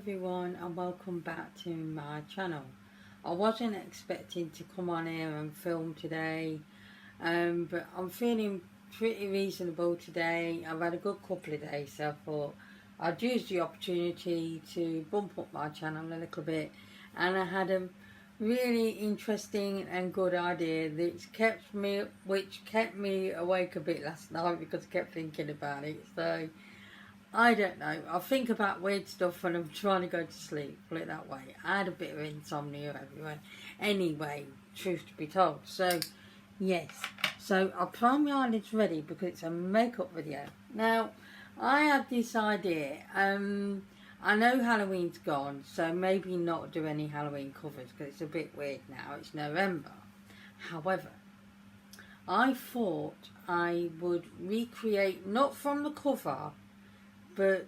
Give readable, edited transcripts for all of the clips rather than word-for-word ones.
everyone and welcome back to my channel. I wasn't expecting to come on here and film today, but I'm feeling pretty reasonable today. I've had a good couple of days, so I thought I'd use the opportunity to bump up my channel a little bit, and I had a really interesting and good idea which kept me awake a bit last night because I kept thinking about it. So I don't know. I think about weird stuff when I'm trying to go to sleep, put it that way. I had a bit of insomnia everywhere. Anyway, truth to be told. So, yes. So, I'll prime my eyelids ready because it's a makeup video. Now, I had this idea. I know Halloween's gone, so maybe not do any Halloween covers because it's a bit weird now. It's November. However, I thought I would recreate, not from the cover, but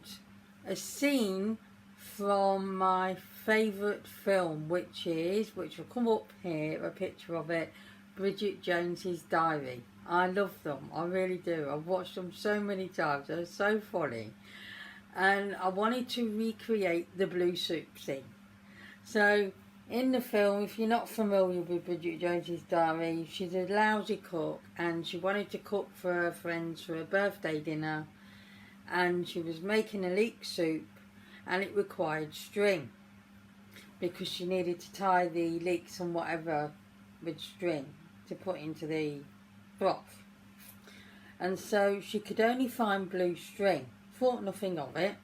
a scene from my favourite film, which will come up here, a picture of it, Bridget Jones's Diary. I love them, I really do. I've watched them so many times, they're so funny. And I wanted to recreate the blue soup scene. So, in the film, if you're not familiar with Bridget Jones's Diary, she's a lousy cook and she wanted to cook for her friends for a birthday dinner. And she was making a leek soup and it required string because she needed to tie the leeks and whatever with string to put into the broth. And so she could only find blue string. Thought nothing of it.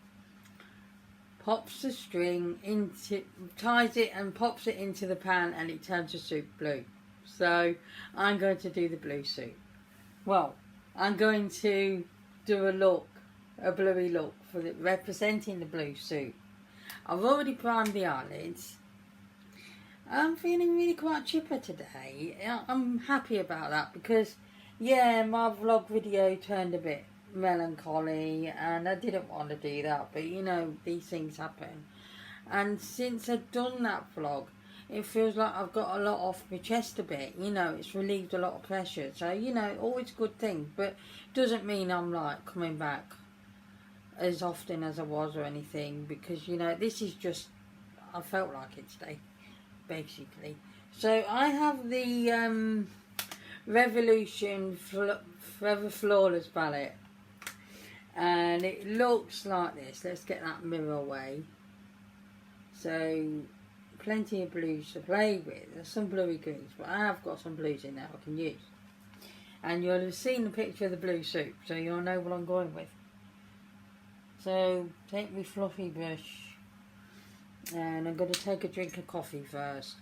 Pops the string into, ties it and pops it into the pan and it turns the soup blue. So I'm going to do the blue soup. Well, I'm going to do a bluey look for representing the blue soup. I've already primed the eyelids. I'm feeling really quite chipper today. I'm happy about that because, yeah, my vlog video turned a bit melancholy and I didn't want to do that, but you know, these things happen. And since I've done that vlog, it feels like I've got a lot off my chest a bit, you know, it's relieved a lot of pressure. So, you know, always a good thing, but doesn't mean I'm like coming back as often as I was or anything, because you know, this is just, I felt like it today basically. So I have the Revolution Forever Flawless palette and it looks like this. Let's get that mirror away. So plenty of blues to play with. There's some bluey greens, but I have got some blues in there I can use, and you'll have seen the picture of the blue soup, so you'll know what I'm going with. So, take my fluffy brush, and I'm going to take a drink of coffee first.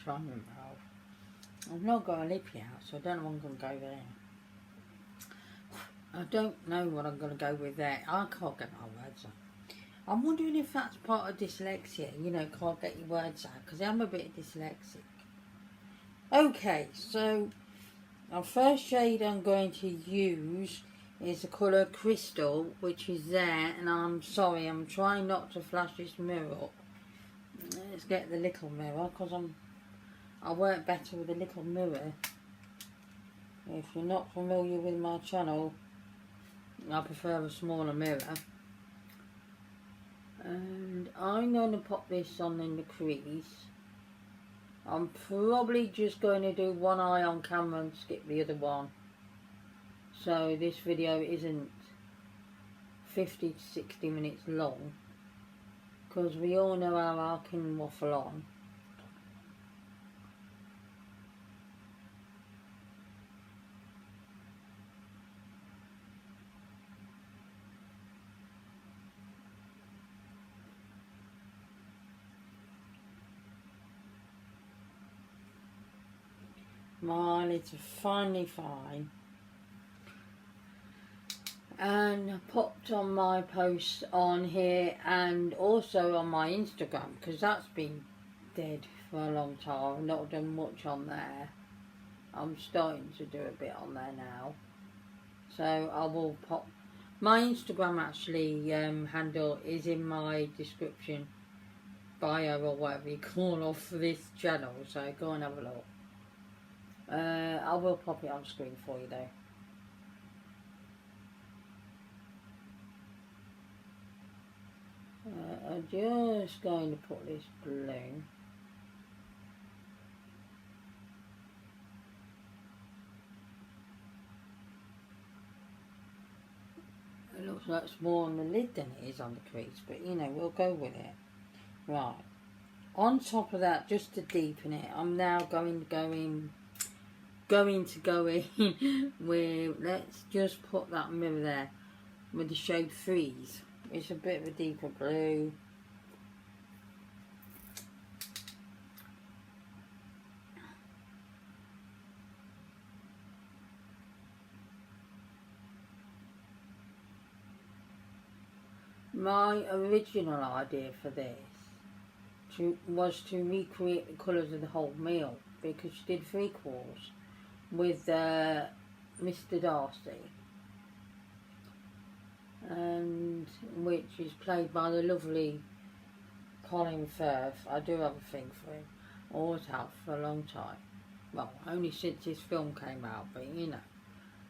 Trying to mouth. I've not got a lippy out, so I don't know what I'm going to go there. I don't know what I'm going to go with there. I can't get my words out. I'm wondering if that's part of dyslexia, you know, can't get your words out, because I'm a bit dyslexic. Okay, so our first shade I'm going to use is the colour Crystal, which is there, and I'm sorry, I'm trying not to flash this mirror up. Let's get the little mirror, because I work better with a little mirror. If you're not familiar with my channel, I prefer a smaller mirror. And I'm going to pop this on in the crease. I'm probably just going to do one eye on camera and skip the other one. So this video isn't 50 to 60 minutes long, because we all know how I can waffle on. My eyelids are finally fine, and I popped on my post on here and also on my Instagram, because that's been dead for a long time. I've not done much on there. I'm starting to do a bit on there now, so I will pop my Instagram actually handle is in my description bio or whatever you call off this channel, so go and have a look. I will pop it on screen for you though. I'm just going to put this blue. It looks like it's more on the lid than it is on the crease, but you know, we'll go with it. Right. On top of that, just to deepen it, I'm now going to go in with, let's just put that mirror there with the shade Freeze. It's a bit of a deeper blue. My original idea for this was to recreate the colours of the whole meal, because she did 3/4 with Mr. Darcy, and which is played by the lovely Colin Firth. I do have a thing for him, always have for a long time. Well, only since this film came out, but you know,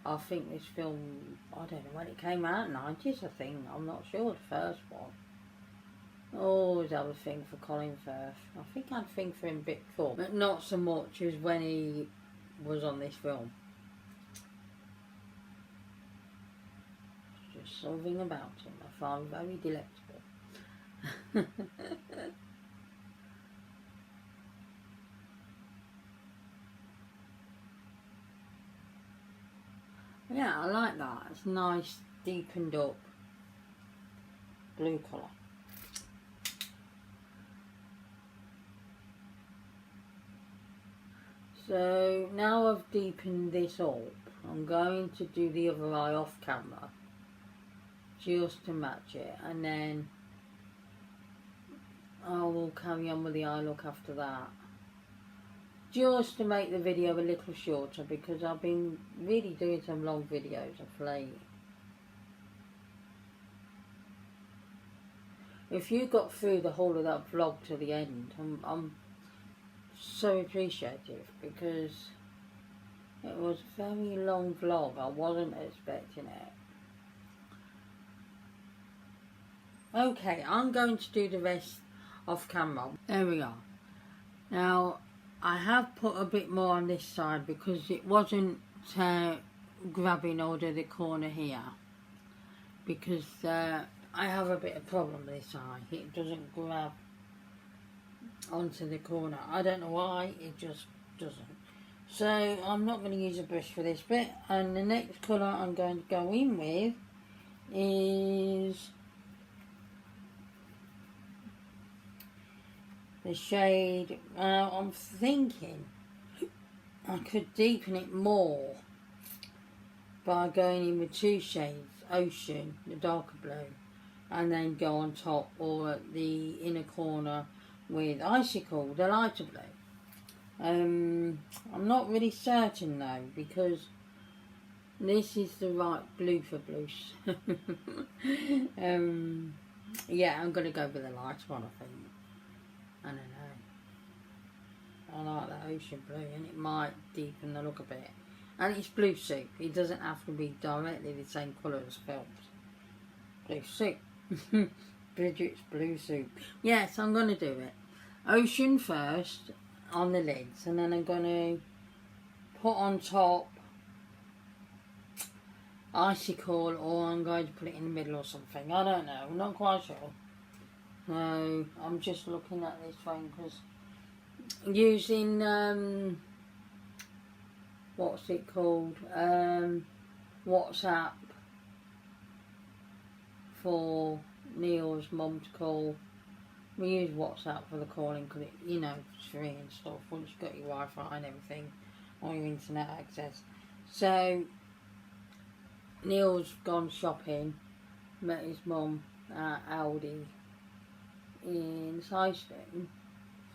I think this film, I don't know when it came out, 90s I think, I'm not sure, the first one. Always have a thing for Colin Firth. I think I had a thing for him a bit before, but not so much as when he was on this film. There's just something about him I find very delectable. Yeah, I like that. It's nice, deepened up blue colour. So now I've deepened this up, I'm going to do the other eye off camera just to match it, and then I will carry on with the eye look after that, just to make the video a little shorter, because I've been really doing some long videos of late. If you got through the whole of that vlog to the end, I'm so appreciative, because it was a very long vlog. I wasn't expecting it. Okay, I'm going to do the rest off camera. There we are. Now, I have put a bit more on this side because it wasn't grabbing hold of the corner here, because I have a bit of problem with this eye. It doesn't grab onto the corner. I don't know why, it just doesn't. So I'm not going to use a brush for this bit, and the next colour I'm going to go in with is the shade, I'm thinking I could deepen it more by going in with 2 shades, Ocean, the darker blue, and then go on top or at the inner corner with Icicle, the lighter blue. I'm not really certain though, because this is the right blue for blues. Yeah, I'm going to go with the light one, I think. I don't know. I like that ocean blue, and it might deepen the look a bit. And it's blue soup. It doesn't have to be directly the same colour as films. Blue soup. Bridget's blue soup. Yes, I'm going to do it. Ocean first on the lids, and then I'm going to put on top Icicle, or I'm going to put it in the middle or something. I don't know. I'm not quite sure. No, I'm just looking at this one because using what's it called, WhatsApp for Neil's mum to call. We use WhatsApp for the calling because it, you know, it's free and stuff once you've got your Wi-Fi and everything, or your internet access. So Neil's gone shopping, met his mum at Aldi in Systone,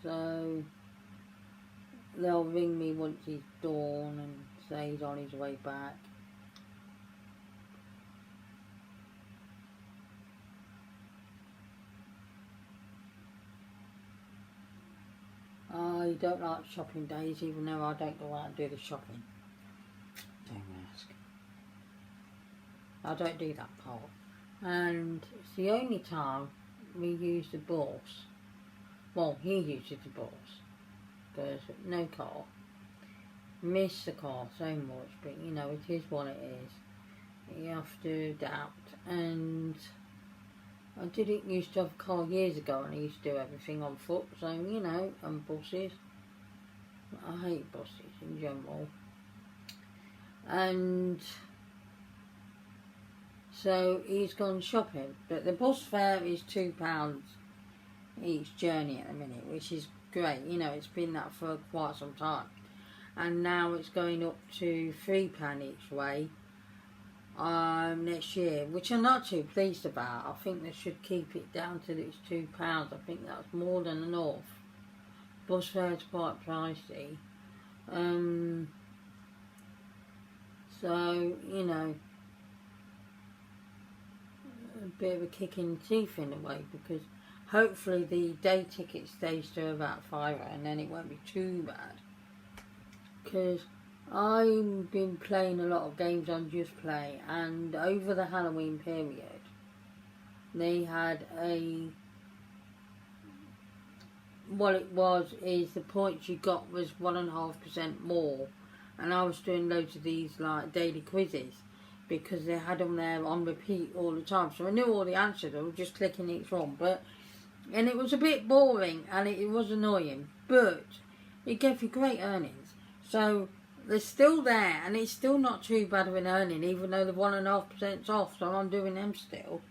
so they'll ring me once he's done and say he's on his way back. I don't like shopping days, even though I don't go out and do the shopping. Don't ask. I don't do that part. And it's the only time we use the bus. Well, he uses the bus because no car. Miss the car so much, but you know, it is what it is. You have to adapt. And I didn't used to have a car years ago, and I used to do everything on foot, so you know, and buses. I hate buses in general. And so he's gone shopping, but the bus fare is £2 each journey at the minute, which is great. You know, it's been that for quite some time, and now it's going up to £3 each way next year, which I'm not too pleased about. I think they should keep it down till it's £2. I think that's more than enough. Bus fare is quite pricey. So, you know, a bit of a kick in the teeth in a way, because hopefully the day ticket stays to about £5 and then it won't be too bad. Because I've been playing a lot of games on Just Play, and over the Halloween period they had what it was is the points you got was 1.5% more, and I was doing loads of these like daily quizzes because they had them there on repeat all the time, so I knew all the answers. I was just clicking each one, and it was a bit boring and it was annoying, but it gave you great earnings. So they're still there, and it's still not too bad of an earning, even though the 1.5%'s off, so I'm doing them still.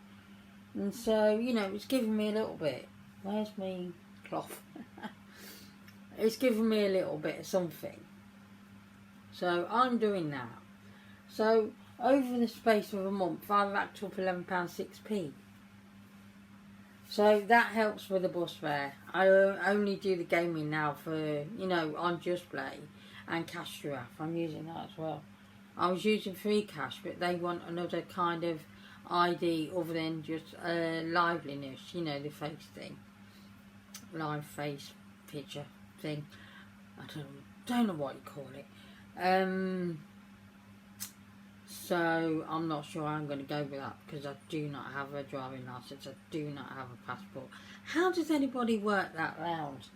And so, you know, it's giving me a little bit. Where's me cloth? It's giving me a little bit of something. So I'm doing that. So over the space of a month, I racked up £11.6p. So that helps with the bus fare. I only do the gaming now for, you know, on Just Play and Cash Giraffe. I'm using that as well. I was using Free Cash, but they want another kind of ID other than just liveliness, you know, the face thing. Live face picture thing. I don't know what you call it. So I'm not sure I'm going to go with that, because I do not have a driving licence. I do not have a passport. How does anybody work that round?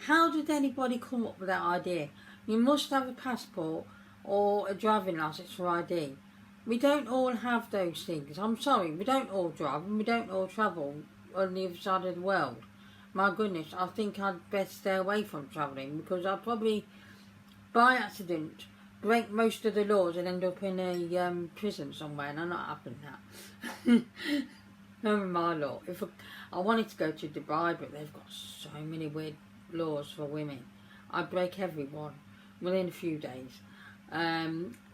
How did anybody come up with that idea? You must have a passport or a driving licence for ID. We don't all have those things. I'm sorry, we don't all drive and we don't all travel on the other side of the world. My goodness, I think I'd best stay away from travelling, because I'll probably, by accident, break most of the laws and end up in a prison somewhere, and I'm not having that. Never my law. If I wanted to go to Dubai, but they've got so many weird laws for women. I'd break every one within a few days.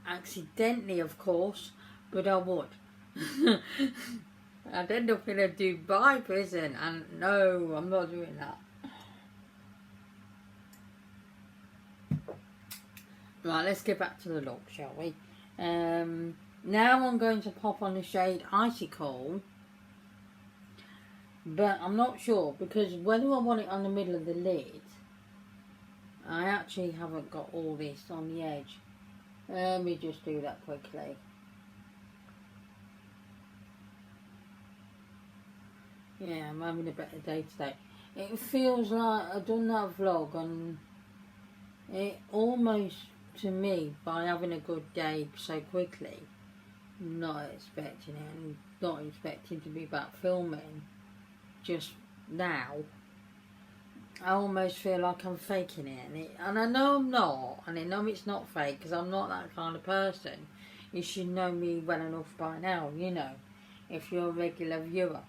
Accidentally, of course, but I would. I'd end up in a Dubai prison, and no, I'm not doing that. Right, let's get back to the look, shall we? Now I'm going to pop on the shade Icicle, but I'm not sure, because whether I want it on the middle of the lid, I actually haven't got all this on the edge. Let me just do that quickly. Yeah, I'm having a better day today. It feels like I've done that vlog, and it almost, to me, by having a good day so quickly, not expecting it, and not expecting to be back filming just now, I almost feel like I'm faking it, and I know I'm not, and I know it's not fake, because I'm not that kind of person. You should know me well enough by now, you know, if you're a regular viewer.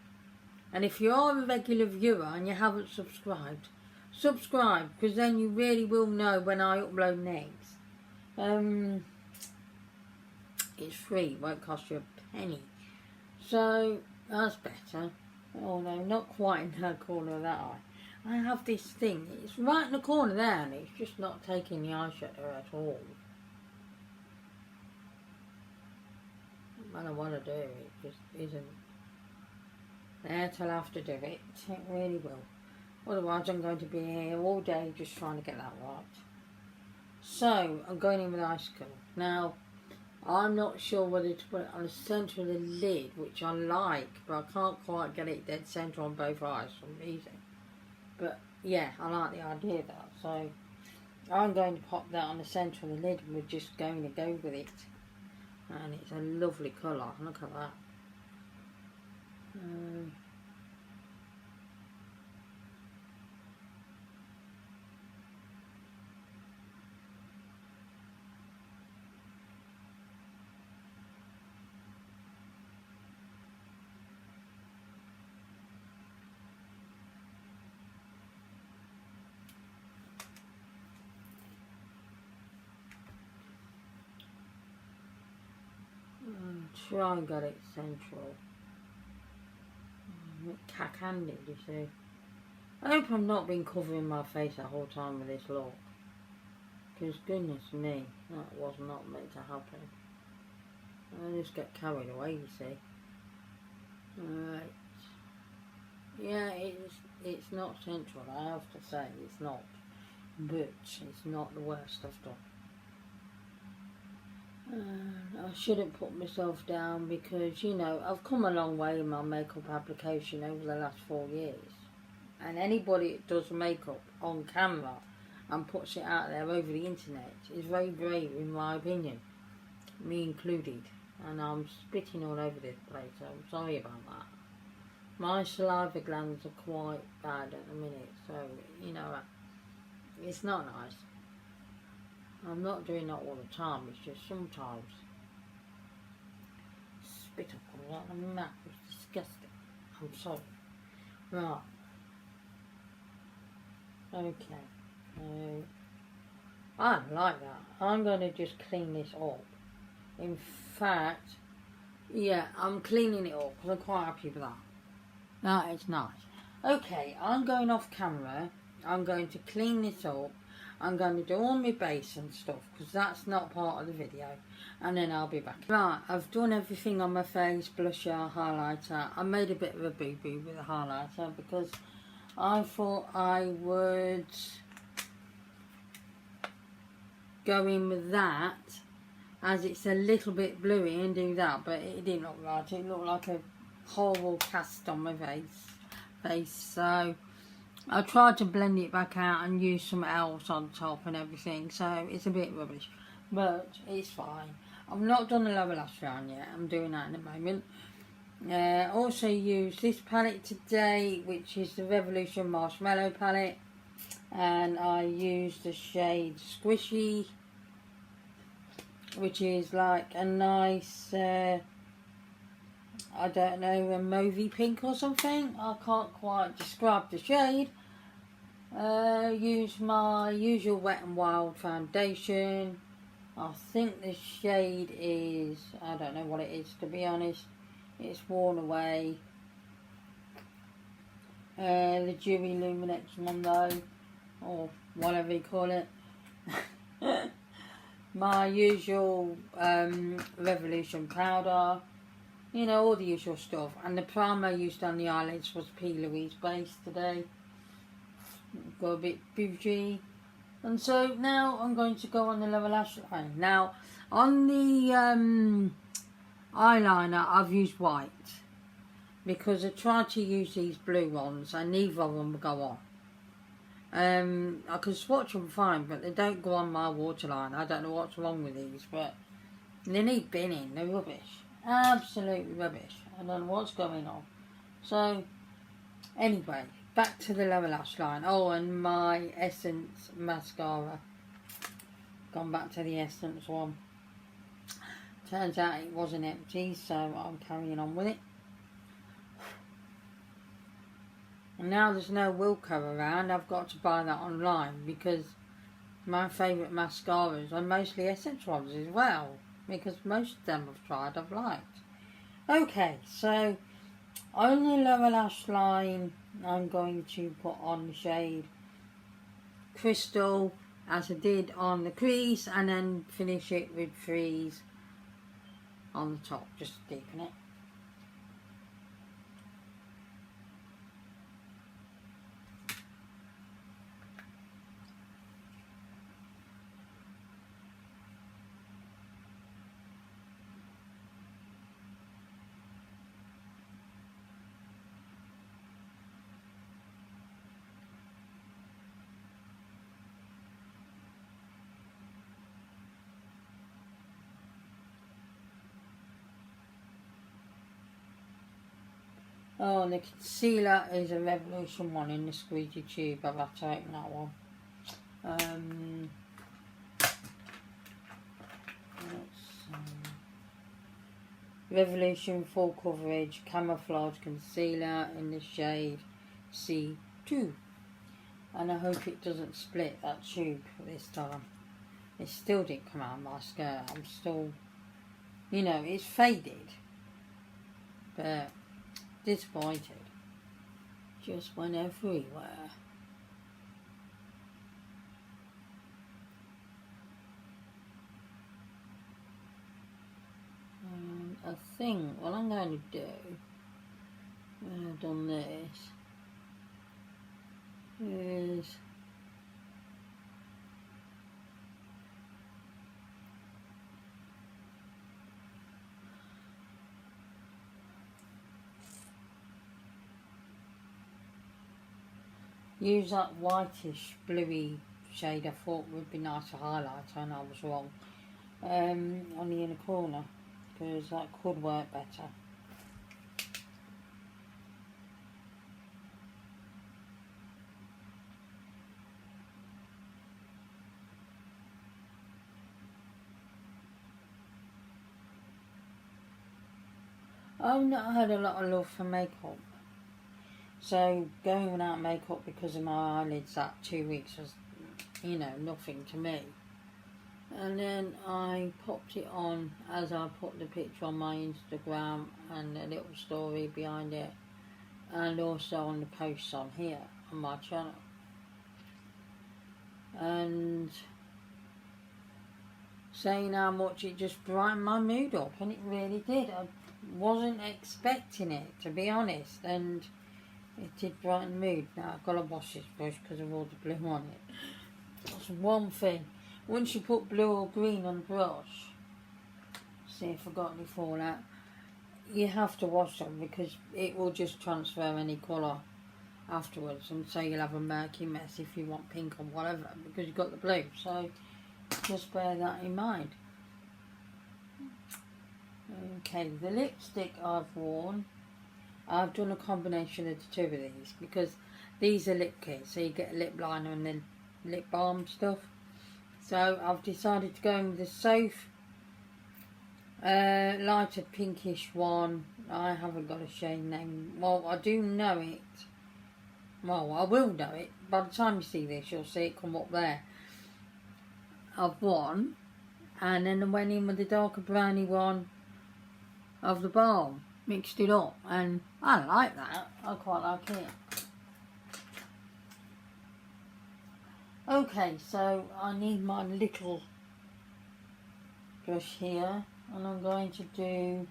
And if you are a regular viewer and you haven't subscribed, subscribe, because then you really will know when I upload next. It's free, it won't cost you a penny. So that's better. Although not quite in that corner of that eye. I have this thing, it's right in the corner there, and it's just not taking the eyeshadow at all. I don't want to do it, it just isn't there till I have to do it. It really will. Otherwise I'm going to be here all day just trying to get that right. So I'm going in with Icicle. Now I'm not sure whether to put it on the centre of the lid, which I like, but I can't quite get it dead centre on both eyes for some reason. But yeah, I like the idea of that. So I'm going to pop that on the centre of the lid, and we're just going to go with it. And it's a lovely colour. Look at that. Try and get it central. Cack-handed, you see. I hope I'm not been covering my face the whole time with this look. Because goodness me, that was not meant to happen. I just get carried away, you see. Alright. Yeah, it's not central, I have to say, it's not. But it's not the worst I've done. I shouldn't put myself down because, you know, I've come a long way in my makeup application over the last 4 years. And anybody that does makeup on camera and puts it out there over the internet is very brave, in my opinion. Me included. And I'm spitting all over this place, so I'm sorry about that. My saliva glands are quite bad at the minute, so, you know, it's not nice. I'm not doing that all the time, it's just sometimes. Spit up all that on that was disgusting. I'm sorry. Right. Okay. I like that. I'm going to just clean this up. In fact, yeah, I'm cleaning it up because I'm quite happy with that. That is nice. Okay, I'm going off camera. I'm going to clean this up. I'm going to do all my base and stuff because that's not part of the video, and then I'll be back. Right, I've done everything on my face, blusher, highlighter. I made a bit of a boo-boo with the highlighter because I thought I would go in with that as it's a little bit bluey and do that, but it didn't look right. It looked like a horrible cast on my face, so I tried to blend it back out and use some else on top and everything, so it's a bit rubbish, but it's fine. I've not done the lower lash line yet, I'm doing that in a moment. Also used this palette today, which is the Revolution Marshmallow palette, and I used the shade Squishy, which is like a nice, I don't know, a mauvey pink or something. I can't quite describe the shade. Use my usual Wet n Wild foundation. I think the shade is, I don't know what it is to be honest. It's worn away. The Dewy Luminex one though, or whatever you call it. My usual Revolution powder, you know, all the usual stuff. And the primer I used on the eyelids was P. Louise base today. Got a bit bougie. And so now I'm going to go on the lower lash line. Now on the eyeliner I've used white because I tried to use these blue ones and neither of them will go on. I can swatch them fine, but they don't go on my waterline. I don't know what's wrong with these, but they need binning. They're rubbish, absolutely rubbish. I don't know what's going on. So anyway, back to the lower lash line. Oh, and my Essence mascara. Gone back to the Essence one. Turns out it wasn't empty, so I'm carrying on with it. And now there's no Wilko around, I've got to buy that online because my favourite mascaras are mostly Essence ones as well, because most of them I've tried, I've liked. Okay, so on the lower lash line I'm going to put on the shade Crystal as I did on the crease, and then finish it with Freeze on the top, just to deepen it. Oh, and the concealer is a Revolution one in the squeegee tube. I've had to open that one. Revolution Full Coverage Camouflage Concealer in the shade C2. And I hope it doesn't split that tube this time. It still didn't come out of my skirt. I'm still, you know, it's faded. But disappointed. Just went everywhere. I think what I'm going to do when I've done this is use that whitish bluey shade I thought would be nice to highlight, and I was wrong, on the inner corner, because that could work better. I've not had a lot of love for makeup, so going without makeup because of my eyelids that 2 weeks was, you know, nothing to me. And then I popped it on as I put the picture on my Instagram and a little story behind it, and also on the posts on here on my channel. And saying how much it just brightened my mood up, and it really did. I wasn't expecting it, to be honest, and it did brighten the mood. Now I've got to wash this brush because of all the blue on it. That's one thing. Once you put blue or green on the brush, see if I got any fallout, you have to wash them because it will just transfer any colour afterwards, and so you'll have a murky mess if you want pink or whatever because you've got the blue. So just bear that in mind. Okay, the lipstick I've worn, I've done a combination of the two of these because these are lip kits, so you get a lip liner and then lip balm stuff. So I've decided to go in with the Soph lighter pinkish one. I haven't got a shade name. Well, I do know it. Well, I will know it. By the time you see this, you'll see it come up there. Of one, and then I went in with the darker browny one of the balm. Mixed it up, and I like that. I quite like it. Okay, so I need my little brush here, and I'm going to do,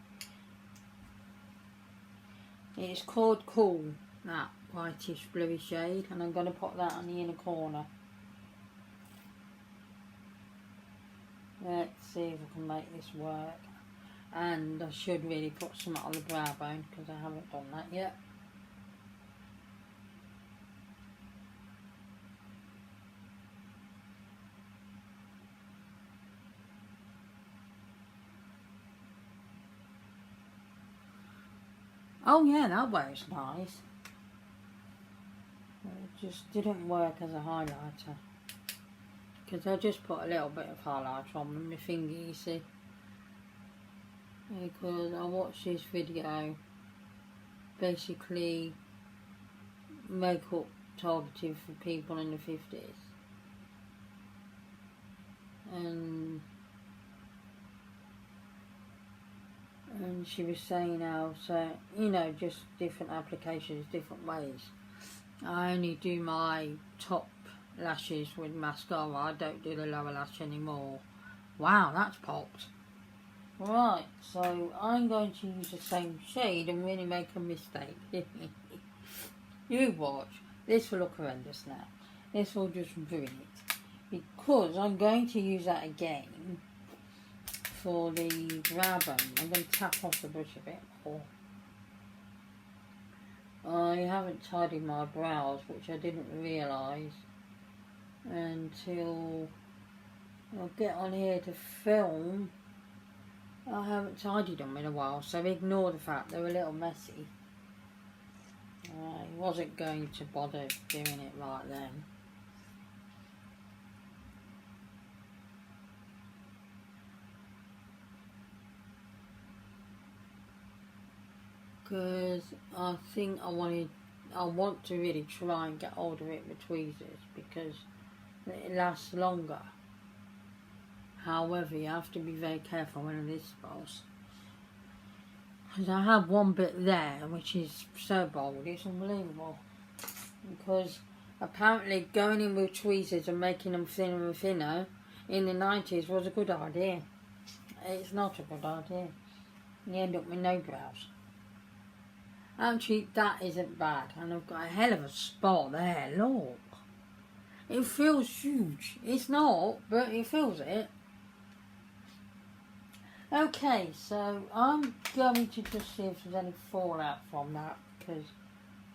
it's called Cool, that whitish bluey shade, and I'm going to put that on the inner corner. Let's see if I can make this work. And I should really put some on the brow bone because I haven't done that yet. Oh yeah, that works nice. It just didn't work as a highlighter because I just put a little bit of highlighter on my finger, you see. Because I watched this video, basically makeup targeted for people in the 50s, and she was saying how, so, you know, just different applications, different ways. I only do my top lashes with mascara, I don't do the lower lash anymore. Wow, that's popped. Right, so I'm going to use the same shade and really make a mistake. You watch. This will look horrendous now. This will just ruin it. Because I'm going to use that again for the brow bone. I'm going to tap off the brush a bit more. I haven't tidied my brows, which I didn't realise until I'll get on here to film. I haven't tidied them in a while, so ignore the fact they're a little messy. He wasn't going to bother doing it right then. Because I think I want to really try and get hold of it with tweezers because it lasts longer. However, you have to be very careful when it is false. Because I have one bit there which is so bold, it's unbelievable. Because apparently going in with tweezers and making them thinner and thinner in the 90s was a good idea. It's not a good idea. You end up with no brows. Actually, that isn't bad, and I've got a hell of a spot there, look. It feels huge. It's not, but it feels it. Okay, so I'm going to just see if there's any fallout from that, because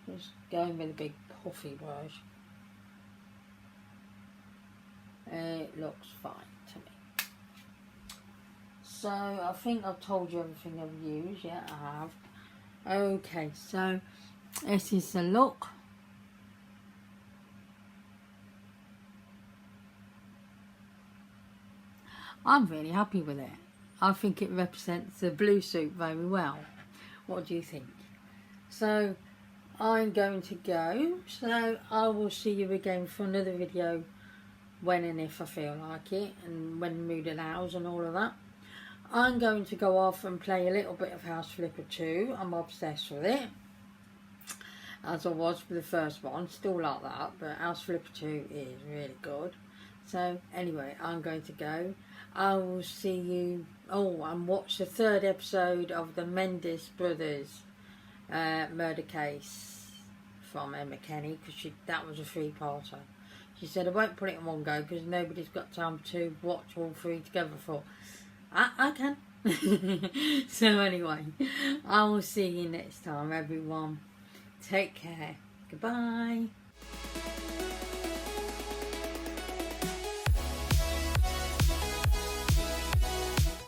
it's going with a big puffy brush. It looks fine to me. So, I think I've told you everything I've used. Yeah, I have. Okay, so this is the look. I'm really happy with it. I think it represents the blue suit very well. What do you think? So I'm going to go. So I will see you again for another video when and if I feel like it, and when the mood allows and all of that. I'm going to go off and play a little bit of House Flipper 2. I'm obsessed with it, as I was with the first one. Still like that, but House Flipper 2 is really good. So anyway, I'm going to go. I will see you. Oh, and watch the 3rd episode of the Mendes brothers murder case from Emma Kenny, because that was a 3-parter. She said I won't put it in one go because nobody's got time to watch all 3 together for. I can. So anyway, I will see you next time, everyone. Take care. Goodbye.